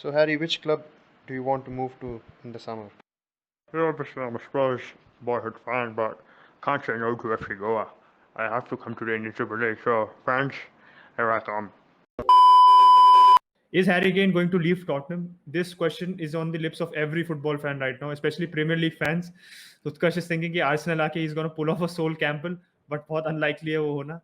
So, Harry, which club do you want to move to in the summer? Yeah, obviously I'm a Spurs boyhood fan, but can't say no to FC Goa. I have to come to the initiative today, so fans, here I come. Is Harry Kane going to leave Tottenham? This question is on the lips of every football fan right now, especially Premier League fans. Utkarsh is thinking that Arsenal aake he's going to pull off a Sol Campbell, but बहुत unlikely है वो होना.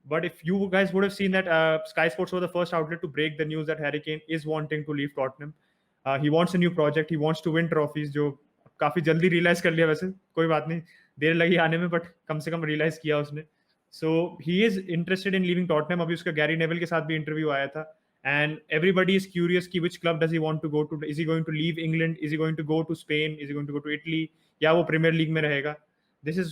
But if you guys would have seen that Sky Sports was the first outlet to break the news that Harry Kane is wanting to leave Tottenham. He wants a new project. He wants to win trophies. जो काफी जल्दी realize कर लिया वैसे कोई बात नहीं देर लगी आने में but कम से कम realize किया उसने. So he is interested in leaving Tottenham. अभी उसका Gary Neville के साथ भी interview आया था. And everybody is curious कि which club does he want to go to? Is he going to leave England? Is he going to go to Spain? Is he going to go to Italy? या वो Premier League में रहेगा? This is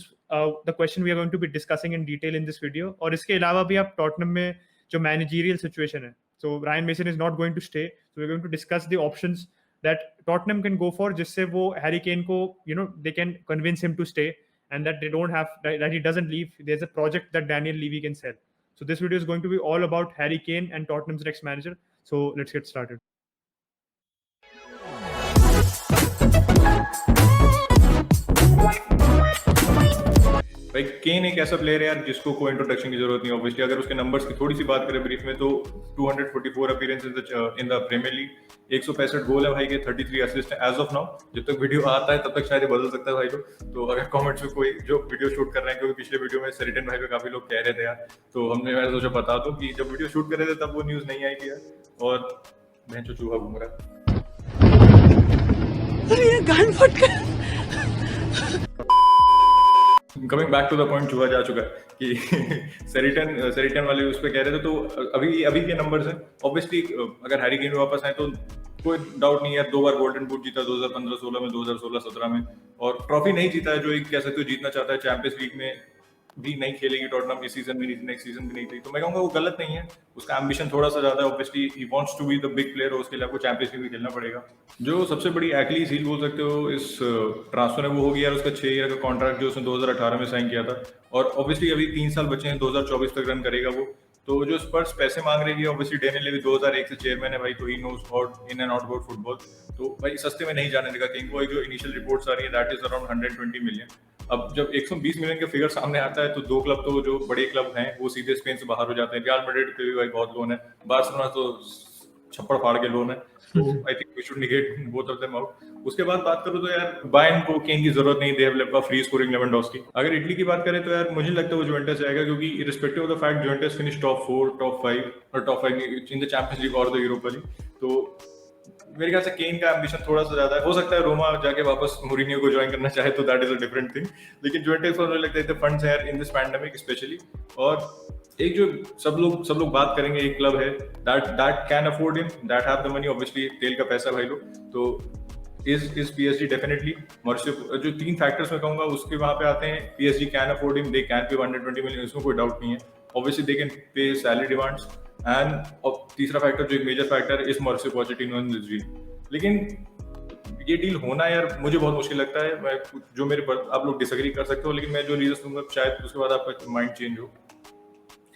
the question we are going to be discussing in detail in this video. और इसके अलावा भी आप Tottenham में जो managerial situation है, so Ryan Mason is not going to stay. So we're going to discuss the options that Tottenham can go for, जिससे वो Harry Kane को they can convince him to stay and that they don't have that he doesn't leave. There's a project that Daniel Levy can sell. So this video is going to be all about Harry Kane and Tottenham's next manager. So let's get started. भाई केन एक ऐसा player है यार जिसको कोई introduction की जरूरत नहीं. ऑब्वियसली अगर उसके नंबर्स की थोड़ी सी बात करें ब्रीफ में तो 244 appearances in the Premier League, 165 goal है भाई के, 33 असिस्ट एज ऑफ नाउ. जब तक वीडियो आता है तब तक शायद बदल सकता है भाई लोग. तो अगर कमेंट्स में कोई जो वीडियो शूट कर रहे हैं, क्योंकि पिछले वीडियो में सेरिटन भाई पे काफी लोग कह रहे थे यार, तो हमने मैंने सोचा बता दो कि जब वीडियो शूट कर रहे थे तब वो न्यूज नहीं आई थी यार. और मैं जो चूहा घूम रहा है coming back to the point, चूहा जा चुका है कि सेरिटन वाले उस पर कह रहे थे. तो अभी के नंबर्स हैं. ऑब्वियसली अगर हैरी केन वापस आए तो कोई डाउट नहीं है, 2 बार गोल्डन बूट जीता 2015-16 में, 2016-17 में, और ट्रॉफी नहीं जीता है जो एक कह सकते हो जीतना चाहता है. चैंपियंस लीग में भी नहीं खेलेगी टॉटनहम इस सीजन में, नहीं नेक्स्ट सीजन भी नहीं थी. तो मैं कहूँगा वो गलत नहीं है, उसका एम्बिशन थोड़ा सा ज्यादा है. Obviously he wants to be the big player, और उसके लिए आपको चैंपियंस लीग भी खेलना पड़ेगा. जो सबसे बड़ी एक्लीज हील बोल सकते हो इस ट्रांसफर है वो होगी यार उसका 6 ईयर का कॉन्ट्रैक्ट जो उसने 2018 में साइन किया था. और ऑब्वियसली अभी 3 साल बचे हैं, 2024 तक रन करेगा वो. तो जो स्पर्स पैसे मांग रही है, ऑब्वियसली डेनियल लेवी 2001 से चेयरमैन है भाई, तो he knows out in and out about football. तो भाई सस्ते में नहीं जाने देगा किंग को. एक जो इनिशियल रिपोर्ट्स आ रही है दैट इज अराउंड 120 मिलियन. अब जब 120 मिलियन का फिगर सामने आता है तो 2 क्लब तो जो बड़े क्लब हैं वो सीधे स्पेन से बाहर हो जाते हैं. रियल मैड्रिड पे भी भाई बहुत लोन है, बार्सिलोना तो छप्पड़ फाड़ के लोन है. तो I think we should negate both of them out. उसके बाद बात करूं तो यार बायर्न को केन की जरूरत नहीं, they have left a free scoring Lewandowski. अगर इटली की बात करें तो यार मुझे लगता है वो जुवेंटस जाएगा, क्योंकि irrespective of the fact Juventus finish top 4, top 5 और top 5 in the champions league और द यूरोपा लीग. तो मेरे ख्याल से केन का एम्बिशन थोड़ा सा ज्यादा है. हो सकता है रोमा जाके वापस मूरिन्हो को ज्वाइन करना चाहे तो that is a different thing. लेकिन जुवेंटस को मुझे लगता है फंड्स है इन दिस पैंडेमिक स्पेशली. और एक जो सब लोग बात करेंगे, एक क्लब है that can afford him, that have the money. Obviously तेल का पैसा भाई लोग. तो इज पीएसजी डेफिनेटली. जो 3 फैक्टर्स मैं कहूंगा उसके वहां पे आते हैं. PSG can afford him, they can pay 120 million, इसमें कोई डाउट नहीं है. Obviously they can pay salary demands. And तीसरा फैक्टर जो एक major factor is Mauricio Pochettino in this deal. लेकिन ये डील होना यार मुझे बहुत मुश्किल लगता है. मैं जो मेरे पर आप लोग डिसएग्री कर सकते हो, लेकिन मैं जो रीजन दूंगा शायद उसके बाद आपका माइंड चेंज हो.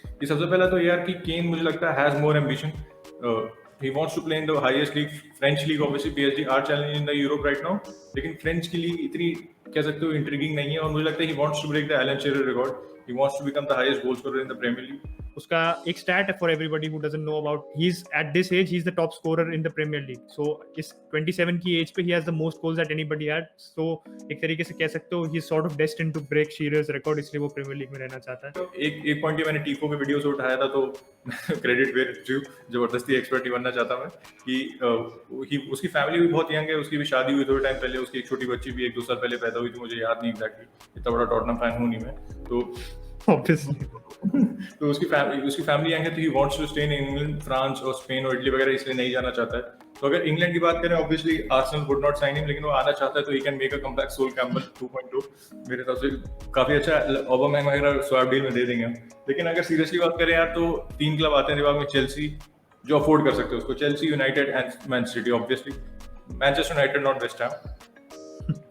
ये सबसे पहला तो यार कि केन मुझे लगता है has more ambition. he wants to play in the highest league, French league. Obviously PSG are challenging in the Europe right now, लेकिन फ्रेंच की लीग इतनी कह सकते हो इंट्रिगिंग नहीं है. और मुझे लगता है he wants to break the Alan Shearer record. He wants to become the highest goal scorer in the Premier League. उसका एक स्टैट है for everybody who doesn't know about. He's at this age he's the top scorer in the Premier League. So इस 27 की as पे he has the most goals that anybody had. So एक तरीके से कह सकते हो he's sort of destined to break Shearer's record, इसलिए वो प्रीमियर लीग में रहना चाहता है. एक पॉइंट ये मैंने टीफो के वीडियो से उठाया था, तो क्रेडिट वेयर टू, जबरदस्ती एक्सपर्ट ही बनना चाहता मैं कि उसकी फैमिली भी बहुत यंग है. उसकी भी शादी हुई थोड़े टाइम पहले, उसकी एक छोटी बच्ची भी 1-2 साल पहले पैदा हुई थी. मुझे याद नहीं एग्जैक्टली, इतना बड़ा टॉटनहम फैन हूं नहीं मैं. तो Obviously. तो उसकी फैमिली यंग है, तो he wants to stay in England, France और स्पेन और इटली वगैरह, इसलिए नहीं जाना चाहता है. तो अगर इंग्लैंड की बात करें, obviously Arsenal would not sign him, लेकिन वो आना चाहता है तो he can make a comeback. Sol Campbell 2.2 मेरे हिसाब से काफी अच्छा. ऑबामेंग वगैरह स्वैप डील में दे देंगे. लेकिन अगर सीरियसली बात करें यार तो 3 क्लब आते हैं दिमाग में. चेल्सी जो अफोर्ड कर सकते हैं उसको, Chelsea, United and Man city. Obviously Manchester United, not West Ham,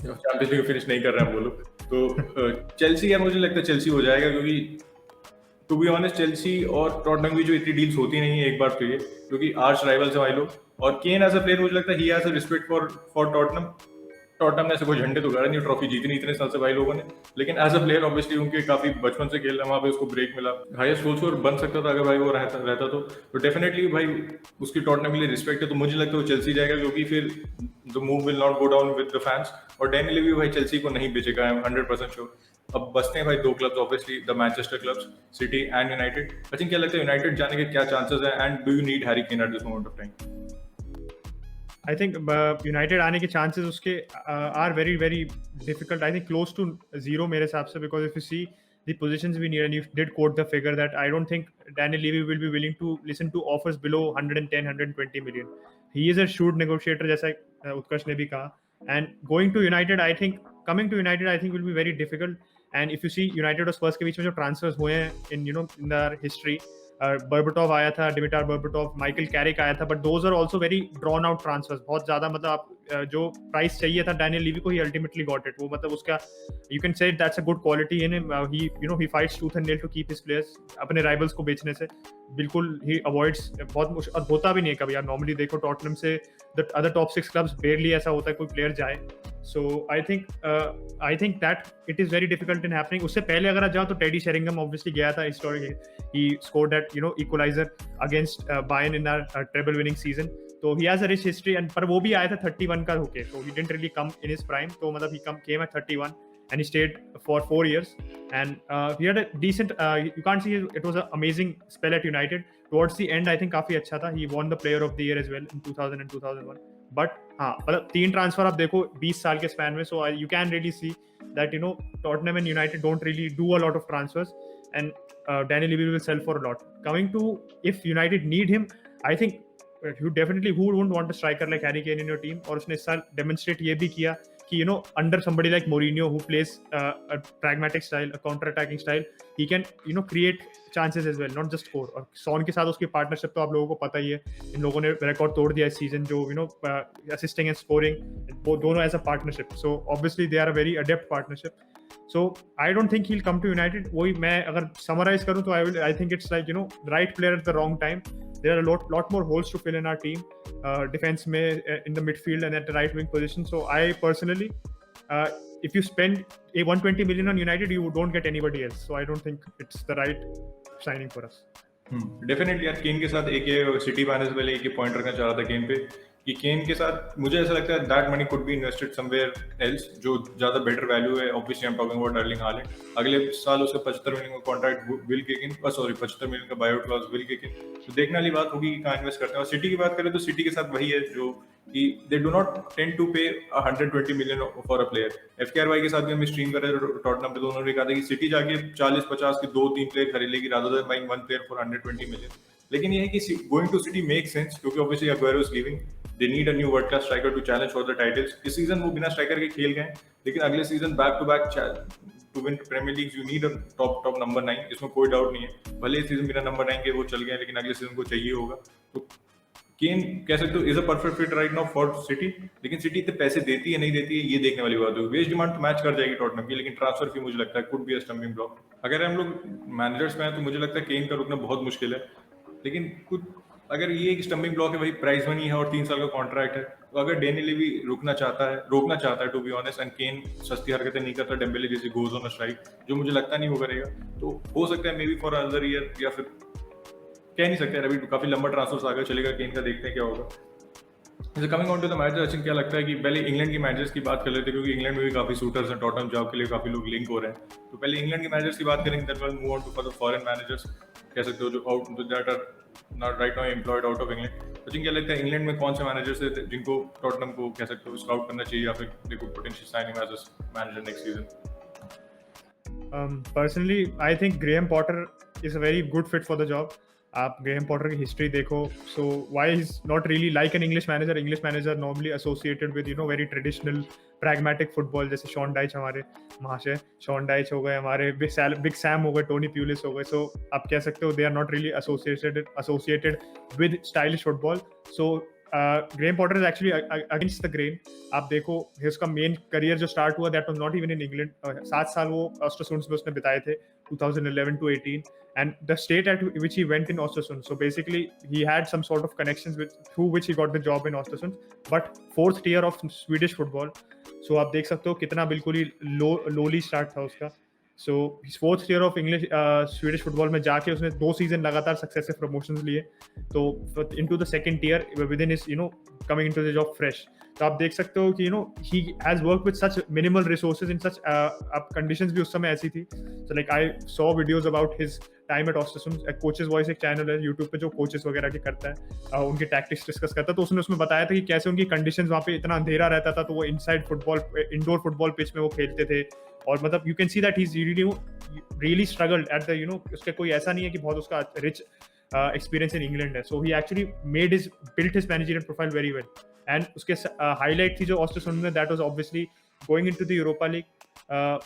champions league finish नहीं कर रहे हैं वो लोग. तो चेल्सी यार मुझे लगता है चेल्सी हो जाएगा, क्योंकि टू बी ऑनेस्ट चेल्सी और टॉटनहम की जो इतनी डील्स होती नहीं है एक बार तो ये, क्योंकि आर्च राइवल्स हैं भाई लोग. और केन एज अ प्लेयर मुझे लगता है ही has a respect for Tottenham ने ऐसे कोई झंडे तो गाड़ा नहीं, ट्रॉफी जीतनी इतने साल से भाई लोगों ने, लेकिन एज अ प्लेयर ऑब्वियसली उनके काफी बचपन से खेल रहा, वहाँ पे उसको ब्रेक मिला, हाईएस्ट गोल स्कोर बन सकता था अगर भाई वो रहता तो डेफिनेटली भाई उसकी टॉटनम के लिए रिस्पेक्ट है। तो मुझे लगता है वो चेल्सी जाएगा, क्योंकि फिर the move will not go down with the fans, और डैनी लेवी भाई चेल्सी को नहीं बेचेगा, आई एम 100% श्योर। अब बचते हैं भाई दो clubs, obviously the Manchester clubs, City and United. I क्या लगता है यूनाइटेड जाने के क्या चांसेस है, and do you need Harry Kane at this moment of time? I think United आने के chances उसके are very very difficult. I think close to zero मेरे हिसाब से, because if you see the positions we need, and you did quote the figure that I don't think Daniel Levy will be willing to listen to offers below 110 120 million. He is a shrewd negotiator, जैसा उत्कर्ष ने भी कहा, and going to United, I think coming to United I think will be very difficult. And if you see United और Spurs के बीच में जो transfers हुए हैं in in their history, बर्बटॉव आया था, डिमिटार बर्बटॉव, माइकल कैरिक आया था, but those are also very drawn out transfers, बहुत ज्यादा, मतलब आप जो प्राइस चाहिए था डैनियल लीवी को, ही अल्टीमेटली गॉट इट। वो मतलब उसका you can say that's a good quality in him, he he fights tooth and nail to keep his players, अपने राइवल्स को बेचने से बिल्कुल ही अवॉइड्स, बहुत और होता भी नहीं है कभी। आप नॉर्मली देखो टॉटनम से the other top 6 clubs barely ऐसा होता है कोई प्लेयर जाए। So I think that it is very difficult in happening. उससे पहले अगर आप जाओ तो टेडी शेरिंगम ऑब्वियसली गया था historically, he scored that equaliser against Bayern in our treble winning season, तो he has a rich history, and पर वो भी आया था 31 का होके, so he didn't really come in his prime, तो मतलब he came at 31 and he stayed for 4 years, and he had a decent you can't see it was an amazing spell at United. Towards the end I think काफी अच्छा था, he won the player of the year as well in 2000 and 2001, but हाँ मतलब 3 transfer आप देखो 20 साल के span में, so you can really see that Tottenham and United don't really do a lot of transfers, and Daniel Levy will sell for a lot. Coming to if United need him, I think you definitely, who wouldn't want a striker like Harry Kane in your team, और उसने इस साल demonstrate ये भी किया कि under somebody like Mourinho who plays a pragmatic style, a counter attacking style, he can create chances as well, not just score. और sworn के साथ उसकी पार्टनरशिप तो आप लोगों को पता ही है, इन लोगों ने रिकॉर्ड तोड़ दिया इस सीजन, जो असिस्टिंग एंड स्कोरिंग, वो दोनों as a partnership, so obviously they are a very adept partnership. So I don't think he'll come to United. वही मैं अगर summarize करूँ तो I think it's like right player at the wrong time. There are a lot more holes to fill in our team, defense में, in the midfield and at the right wing position. So I personally, if you spend a 120 million on United, you don't get anybody else. So I don't think it's the right signing for us. Definitely यार, केन के साथ एक ये city manager वाले एक point रखना चाह रहा था केन पे, कि केन के साथ मुझे ऐसा लगता है that money could be invested somewhere else, जो ज्यादा बेटर वैल्यू है. Obviously I am talking about Erling Haaland. अगले साल उसका 75 मिलियन का contract will kick in, 75 million का buyout clause will kick in. तो देखने वाली बात होगी कि कहाँ इन्वेस्ट करते हैं. और सिटी की बात करें तो सिटी के साथ वही है जो कि they do not tend to pay 120 million for a player. एफकेआरवाई के साथ भी हम स्ट्रीम कर रहे थे टॉटनम पे, तो उन्होंने कहा था कि सिटी जाके 40-50 के 2-3 प्लेयर खरीद लेगी rather than buying 1 player for 120 million. लेकिन ये है कि going to City make sense, क्योंकि obviously Aguero is leaving, they need a new world class striker to challenge for the titles. इस सीजन वो बिना स्ट्राइकर के खेल गए, लेकिन अगले season back to back to win Premier League you need a top number 9, इसमें कोई डाउट नहीं है. भले इस सीजन बिना नंबर 9 के वो चल गए, लेकिन अगले सीजन को चाहिए होगा. तो केन कह सकते हो is a perfect fit right now for city. लेकिन सिटी इतने पैसे देती है नहीं देती है, ये देखने वाली बात है. वेज डिमांड तो मैच कर जाएगी टॉटनम की, लेकिन ट्रांसफर फी मुझे लगता है कुड बी अ स्टम्बिंग ब्लॉक. अगर हम लोग मैनेजर्स में हैं तो मुझे लगता है केन का रुकना बहुत मुश्किल है. लेकिन कुछ अगर ये एक स्टम्बिंग ब्लॉक है, वही प्राइस मनी है और 3 साल का कॉन्ट्रैक्ट है, तो अगर डेनियल लेवी रोकना चाहता है टू बी ऑनेस्ट, एंड केन सस्ती हरकतें नहीं करता डेम्बेले जैसे गोज ऑन अ स्ट्राइक, जो मुझे लगता नहीं वो करेगा, तो हो सकता है may be for another year, या फिर कह नहीं सकते. अभी काफी लंबा ट्रांसफर आगे चलेगा केन का, देखते हैं क्या होगा. जैसे coming on to the manager, Achin क्या लगता है कि पहले इंग्लैंड के मैनेजर्स की बात कर लेते हैं, क्योंकि इंग्लैंड में भी काफी शूटर्स हैं, टॉटनहम जॉब के लिए काफी लोग लिंक हो रहे हैं. तो पहले इंग्लैंड के मैनेजर्स की बात करेंगे, then move on to for the foreign managers, कह सकते हो जो out that are not right now employed out of England. Achin क्या लगता है इंग्लैंड में कौन से मैनेजर्स है जिनको टॉटनहम को कह सकते हो स्काउट करना चाहिए, या फिर they could potential sign him as a manager next season? Personally, I think Graham Potter is a very good fit for the job. आप ग्रेहम पॉटर की हिस्ट्री देखो, so why is not really like an English manager normally associated with very traditional pragmatic football, जैसे Shawn डाइच हमारे महाशय Shawn डाइच हो गए, हमारे big Sam हो गए, टोनी प्यूलिस हो गए. सो आप कह सकते हो they are not really associated with stylish football. So Graham Potter is actually against the grain. आप देखो उसका मेन करियर जो स्टार्ट हुआ that was not even in England. 7 साल वो Östersund में उसने बिताए थे 2011 to 18, and the state at which he went in Östersund. So basically he had some sort of connections through which he got the job in Östersund. But 4th tier of Swedish football. So आप देख सकते हो कितना बिल्कुल ही lowly start था उसका. So his 4th year of English Swedish football में जाके उसने 2 सीजन लगातार सक्सेसिव प्रमोशंस लिए, तो into the second tier within his coming into the job fresh. तो आप देख सकते हो कि he has worked with such minimal resources in such conditions भी उस समय ऐसी थी. So like I saw videos about his time at Östersund. Coaches voice एक चैनल है यूट्यूब पे जो कोचेस वगैरह के करता है, उनके टैक्टिक्स डिस्कस करता है, तो उसने बताया था कि कैसे उनकी कंडीशंस वहाँ पे इतना अंधेरा रहता था, तो वो inside football indoor football pitch में वो खेलते थे, और मतलब you can see that he is really struggled at the उसका कोई ऐसा नहीं है कि बहुत उसका रिच एक्सपीरियंस इन इंग्लैंड है. So he actually built his managerial profile very well. And उसके हाईलाइट थी जो ऑस्ट्रेसुंड में, that was obviously going into the Europa League.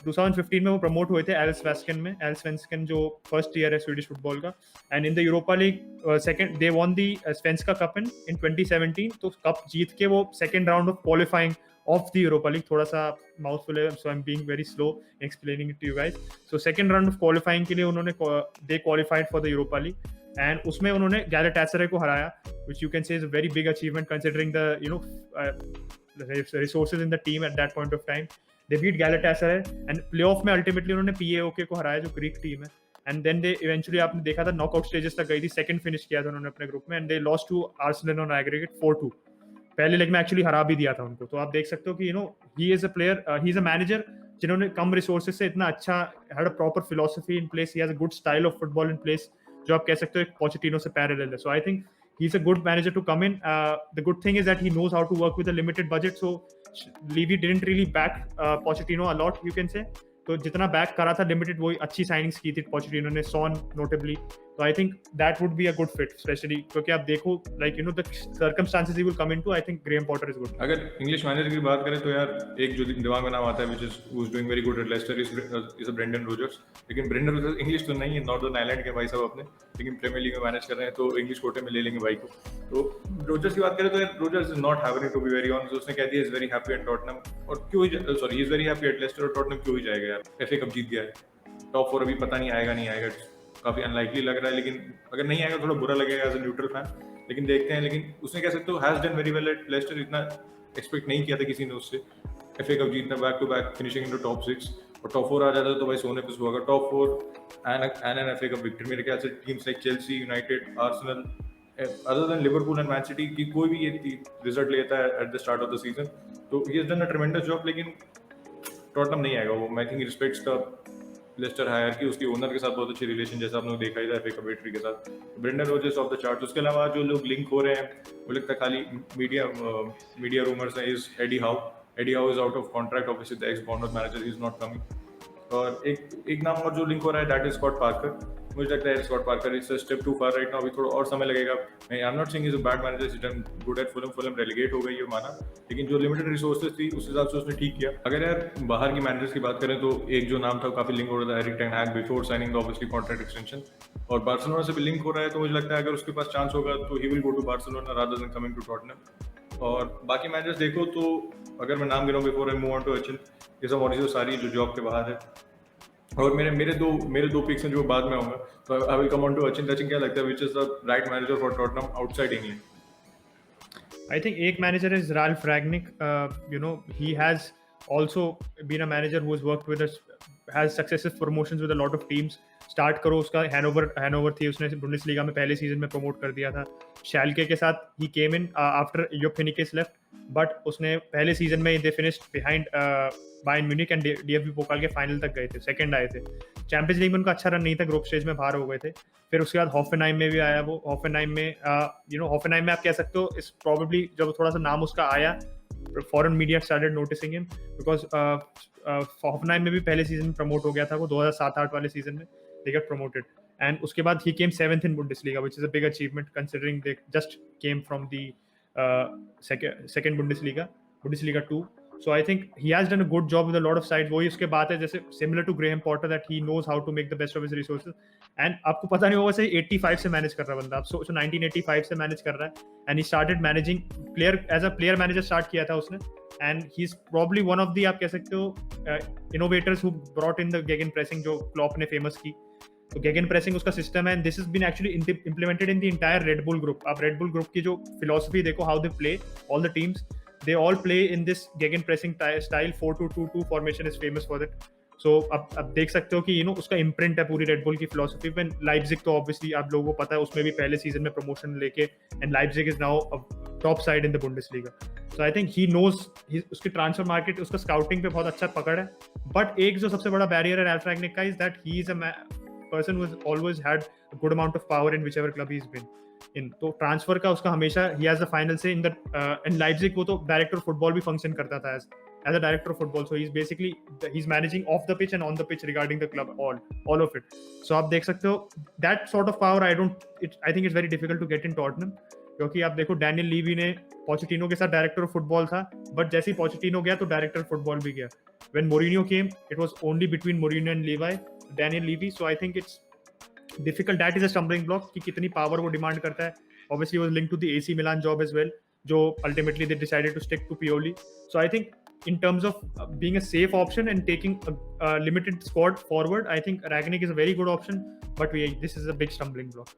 2015 में वो प्रमोट हुए थे एल्सवेंस्कन जो फर्स्ट ईयर है स्वीडिश फुटबॉल का, and in the Europa League second they won the Svenska Cup in 2017. तो कप जीत के वो second round of qualifying of the Europa League, थोड़ा सा mouthful है, so I'm being very slow in explaining it to you guys. So second round of qualifying के लिए उन्होंने they qualified for the Europa League, and उसमें उन्होंने Galatasaray को हराया, which you can say is a very big achievement considering the the resources in the team at that point of time. They beat Galatasaray and playoff में ultimately उन्होंने PAOK को हराया जो Greek team है, and then they eventually आपने देखा था knockout stages तक गई थी, second finish किया था उन्होंने अपने ग्रुप में, and they lost to Arsenal on aggregate 4-2. पहले लेग में एक्चुअली हरा भी दिया था उनको. तो आप देख सकते हो कि ही is a player, he is a manager जिन्होंने कम रिसोर्सेज से इतना अच्छा had a proper philosophy in place, he has a good style of football in place, जो आप कह सकते हो एक पोचेटिनो से पैरेलल है. So I think he is a good manager to come in. The good thing is that he knows how to work with a limited budget. So Levy didn't really back Pochettino a lot, you can say. तो जितना back करा था limited, वही अच्छी signings की थी Pochettino ने, sworn notably. तो I think that would be a good fit, specially क्योंकि आप देखो like the circumstances he will come into. I think Graham Potter is good. अगर इंग्लिश मैनेजर की बात करें तो यार एक जो दिमाग में नाम आता है, which is who is doing very good at Leicester, is Brendan Rodgers. लेकिन ब्रेंडन रोजर्स इंग्लिश तो नहीं है, नॉर्दर्न आयरलैंड के भाई साहब अपने, लेकिन प्रीमियर लीग में मैनेज कर रहे हैं, तो इंग्लिश कोटे में ले लेंगे भाई को. तो रोजर्स की बात करें तो Rodgers is not having to be very honest. उसने कह दिया is very happy at Tottenham, और क्यों sorry he is very happy at Leicester, और टॉटनहम क्यों ही जाएगा यार, एफए कप जीत गया है, टॉप 4 अभी पता नहीं आएगा नहीं आएगा, काफी अनलाइकली लग रहा है. लेकिन अगर नहीं आएगा थोड़ा बुरा लगेगा एज अ न्यूट्रल फैन, लेकिन देखते हैं. लेकिन उसने कह सकते हो has done very well at Leicester, इतना एक्सपेक्ट नहीं किया था किसी ने उससे. एफए कप जीतना, back to back finishing into top 6, और टॉप 4 आ जाता तो भाई सोने पे सुहागा. Top 4 and an FA Cup victory. मेरे ख्याल से teams like Chelsea, United, Arsenal, other than Liverpool and Man City की कोई भी ये रिजल्ट लेता है at the start of the season, तो he has done a tremendous job. लेकिन टॉटनहम नहीं आएगा वो. I think respects the Leicester hire की, उसकी ओनर के साथ बहुत अच्छी रिलेशन जैसा आपने देखा ही था एफए कप विक्ट्री के साथ. Brendan Rodgers of the chart. उसके अलावा जो लोग लिंक हो रहे हैं वो लगता है खाली मीडिया रूमर्स है. Is Eddie Howe is out of contract, obviously the ex Bournemouth manager, he is not coming. और एक नाम और जो लिंक हो रहा है दैट इज स्कॉट पार्कर. मुझे लगता है Scott Parker is a step too far right now. अभी थोड़ा और समय लगेगा. I am not saying he is a bad manager, he is done good at Fulham relegate हो गई है माना, लेकिन जो लिमिटेड रिसोर्सेज थी उस हिसाब से उसने ठीक किया. अगर यार बाहर की मैनेजर्स की बात करें तो एक जो नाम था काफी लिंक हो रहा था, Erik ten Hag, before signing obviously contract extension, और बार्सिलोना से भी लिंक हो रहा है. तो मुझे लगता है अगर उसके पास चांस होगा तो he will go to Barcelona rather than coming to Tottenham. और बाकी मैनेजर्स देखो तो अगर मैं नाम गिनाऊं before I move on to Achin, ये सब मॉरिसियो सारी जो जॉब के बाहर है. और मेरे दो पिक्स हैं जो बाद में आऊंगा. तो I will come on to Achin. क्या लगता है which is the right manager for Tottenham outside England? I think एक manager is Ralf Rangnick. He has also been a manager who has worked with us, has successive promotions with a lot of teams. Start करो उसका Hanover थी, उसने Bundesliga में पहले सीजन में promote कर दिया था. शैल्के के साथ he came in after Jupp Heynckes left, but उसने पहले सीजन में they finished behind Bayern Munich and DFB Pokal के फाइनल तक गए थे, सेकंड आए थे. चैंपियंस लीग में उनका अच्छा रन नहीं था, ग्रुप स्टेज में बाहर हो गए थे. फिर उसके बाद हॉफेनहाइम में भी आया वो. हॉफेनहाइम में आप कह सकते हो इस प्रॉबेबली जब थोड़ा सा नाम उसका आया, foreign media started noticing him, because Hoffenheim में भी पहले सीजन में प्रमोट हो गया था वो 2007-8 वाले सीजन में, they got promoted, and उसके बाद he came 7th in Bundesliga, which is a big achievement considering they just came from the second Bundesliga 2. So I think he has done a good job with a lot of sides. वही उसके बात है जैसे similar to Graham Potter that he knows how to make the best of his resources. And आपको पता नहीं होगा वैसे 85 से मैनेज कर रहा है बंदा, अब so 1985 से मैनेज कर रहा है, and he started managing player as a player manager start किया था उसने, and he's probably one of the आप कह सकते हो innovators who brought in the gegen pressing जो Klopp ने famous की. तो गेगन प्रेसिंग उसका सिस्टम है, and this has been actually implemented in the entire Red Bull group. आप रेड बुल ग्रुप की जो फिलॉसफी देखो, how they play, all the teams they all play in this gegen pressing style. 4-2-2-2 formation is famous for that. So अब देख सकते हो कि उसका इम्प्रिंट है पूरी रेड बुल की फिलॉसफी पे. लाइप्जिग तो ऑब्वियसली आप लोगों को पता है, उसमें भी पहले सीजन में प्रमोशन लेके, and Leipzig is now top side in the Bundesliga. So I think he knows, उसकी ट्रांसफर मार्केट, उसका स्काउटिंग पे बहुत अच्छा पकड़ है. बट एक जो सबसे बड़ा बैरियर है रैल्फ रैंगनिक का is that he is a person who has always had a good amount of power in whichever club he's been in. तो ट्रांसफर का उसका हमेशा he has the final say in the in Leipzig. वो तो director of football भी function करता था as a director of football. So he's basically he's managing off the pitch and on the pitch regarding the club, all of it. So आप देख सकते हो that sort of power I think it's very difficult to get in Tottenham, क्योंकि आप देखो Daniel लीवी ने Pochettino के साथ डायरेक्टर ऑफ फुटबॉल था, बट जैसे ही पोचेटिनो गया तो डायरेक्टर ऑफ फुटबॉल भी गया. When Mourinho came, it was only between Mourinho and Daniel Levy. So I think it's difficult. That is a stumbling block कि कितनी power वो demand करता है. Obviously, it was linked to the AC Milan job as well, जो ultimately they decided to stick to Pioli. So I think in terms of being a safe option and taking a limited squad forward, I think Rangnick is a very good option. But this is a big stumbling block.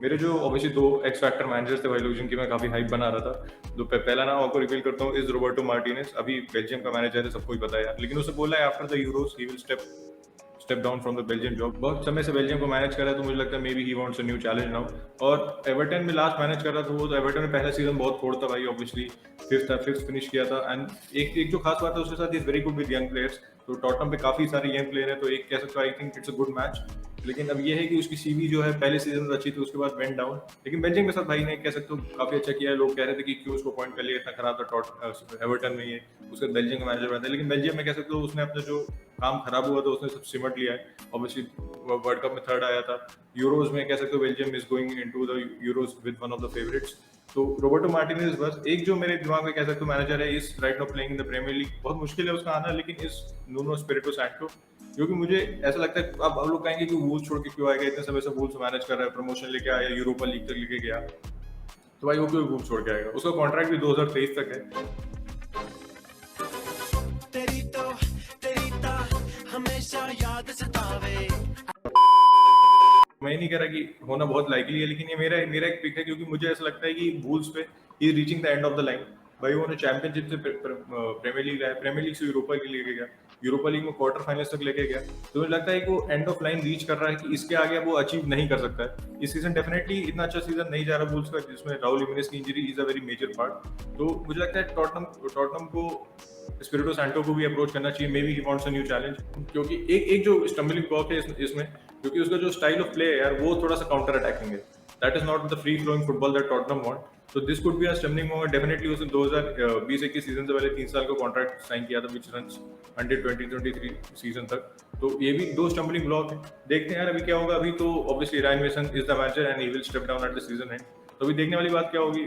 मेरे जो obviously 2 x factor managers थे भाई लोग, जिनकी मैं काफी hype बना रहा था, तो पहला नाम आपको रिवील करता हूँ इज रोबर्टो मार्टिनेज. अभी बेल्जियम का मैनेजर है, सबको ही पता है यार, लेकिन उसे बोला है after the Euros he will step down from the Belgium job. बहुत समय से बेल्जियम को मैनेज कर रहा है, तो मुझे लगता है may be he wants a new challenge now. और एवर्टन में लास्ट मैनेज कर रहा था वो, तो एवर्टन में पहला सीजन बहुत फोड़ था भाई, ऑब्वियसली फिफ्थ फिनिश किया था. एंड एक जो खास बात है उसके साथ is very good with young players. तो टॉटनहम पे काफी सारे यंग प्लेयर हैं, तो एक कह सकते हो I think it's a good match. लेकिन अब ये है कि उसकी सीवी जो है पहले सीजन में अच्छी थी, उसके बाद वेंट डाउन. लेकिन बेल्जियम के साथ भाई ने कह सकते हो काफी अच्छा किया है. लोग कह रहे थे कि क्यों उसको पॉइंट कर लिया, इतना खराब था एवर्टन में, ये उसका बेल्जियम का मैनेजर बना था. लेकिन बेल्जियम में कह सकते हो उसने अपना जो काम खराब हुआ था उसने सब सिमट लिया है. ऑब्वियसली वर्ल्ड कप में थर्ड आया था. यूरोज में कह सकते हो Belgium is going into the euros with one of the favourites. तो रोबर्टो मार्टिनेज बस एक जो मेरे दिमाग में कह सकते हो मैनेजर है, is right now playing in the Premier League. बहुत मुश्किल है उसका आना, लेकिन इस नुनो एस्पिरिटो सैंटो, क्योंकि मुझे ऐसा लगता है अब लोग कहेंगे कि वूल्स छोड़ के क्यों आएगा, इतने समय से वूल्स मैनेज कर रहा है, प्रमोशन लेके आया, यूरोपा लीग तक लेके गया, तो भाई वो क्यों वूल्स छोड़ के आएगा. उसका कॉन्ट्रैक्ट भी 2023 तक है. तेरी तो हमेशा याद सतावे. मैं नहीं कह रहा कि होना बहुत लाइकली है, लेकिन ये मेरा एक पिक है, क्योंकि मुझे ऐसा लगता है कि वूल्स पे he reaching the end of the line. भाई उन्होंने चैंपियनशिप से प्रीमियर लीग लाया, प्रीमियर लीग से यूरोपा लीग लेके गया, यूरोपा लीग में क्वार्टर फाइनल्स तक लेके गया. तो मुझे लगता है कि वो एंड ऑफ लाइन रीच कर रहा है, कि इसके आगे वो अचीव नहीं कर सकता है. इस सीजन डेफिनेटली इतना अच्छा सीजन नहीं जा रहा वुल्स का, जिसमें राउल जिमेनेज़ की injury is a very major part. तो मुझे लगता है टॉटनहम को एस्पिरिटो सैंटो को भी अप्रोच करना चाहिए. May be he wants a new challenge, क्योंकि एक जो स्टम्बलिंग ब्लॉक है इसमें, क्योंकि उसका जो स्टाइल ऑफ प्ले है यार, वो थोड़ा सा काउंटर अटैकिंग है. That is not the free flowing football that Tottenham want. तो this could be a stumbling block. Definitely उसने 2020-21 सीजन से पहले 3 साल का कॉन्ट्रैक्ट साइन किया था, विच रन्स अंटिल 2023 सीजन तक. तो ये भी 2 स्टम्बलिंग ब्लॉक है. देखते हैं यार अभी क्या होगा. अभी तो obviously Ryan mason is the manager and he will step down at the season and. तो अभी देखने वाली बात क्या होगी,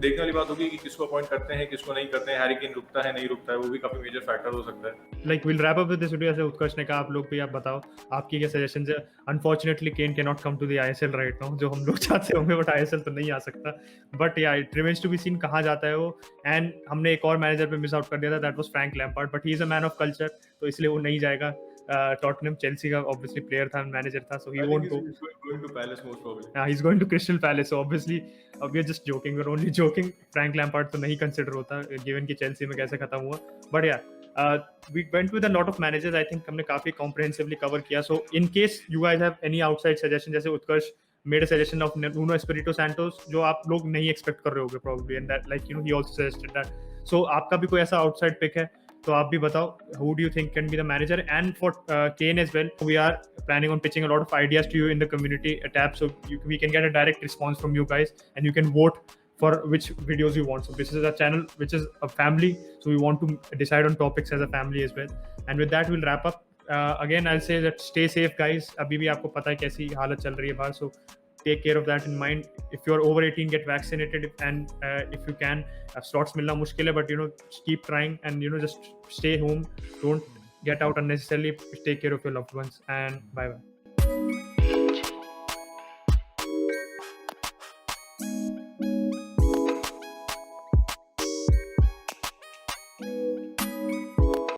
देखने वाली बात होगी कि किसको अपॉइंट करते हैं, किसको नहीं करते हैं. हैरी केन रुकता है नहीं रुकता है, वो भी काफी मेजर फैक्टर हो सकता है. Like we'll wrap up with this video. जैसे उत्कर्ष ने कहा, आप लोग भी आप बताओ आपकी क्या सजेशंस है. Unfortunately Kane can not come to the ISL right now, जो हम लोग चाहते होंगे, बट ISL तो नहीं आ सकता. बट या it remains to be seen कहाँ जाता है वो. एंड हमने एक और मैनेजर पे मिस आउट कर दिया था, that was Frank Lampard, but he is a man of culture, तो इसलिए वो नहीं जाएगा. टॉटनहम चेल्सी का ऑब्वियसली प्लेयर था, मैनेजर था, so he won't go. Going to Palace most probably. Yeah, he's going to Crystal Palace, so obviously we are just joking, we're only joking. Frank Lampard तो नहीं consider होता given कि Chelsea में कैसे खत्म हुआ. But yeah, we went with a lot of managers. I think हमने काफी comprehensively cover किया. So in case you guys have any outside suggestion, जैसे उत्कर्ष made a suggestion of Nuno Espirito Santos, जो आप लोग नहीं expect कर रहे होगे probably, and that like he also suggested that. So आपका भी कोई ऐसा outside pick है तो आप भी बताओ, who do you think can be the manager? And for Kane as well, we are planning on pitching a lot of ideas to you in the community tab, so we can get a direct response from you guys, and you can vote for which videos you want. So this is a channel which is a family, so we want to decide on topics as a family as well. And with that we'll wrap up. Again I'll say that stay safe guys. अभी भी आपको पता है कैसी हालत चल रही है बाहर, so take care of that in mind. If you're over 18, get vaccinated, and if you can, slots milna mushkil hai, but keep trying, and just stay home. Don't get out unnecessarily. Take care of your loved ones, and bye bye.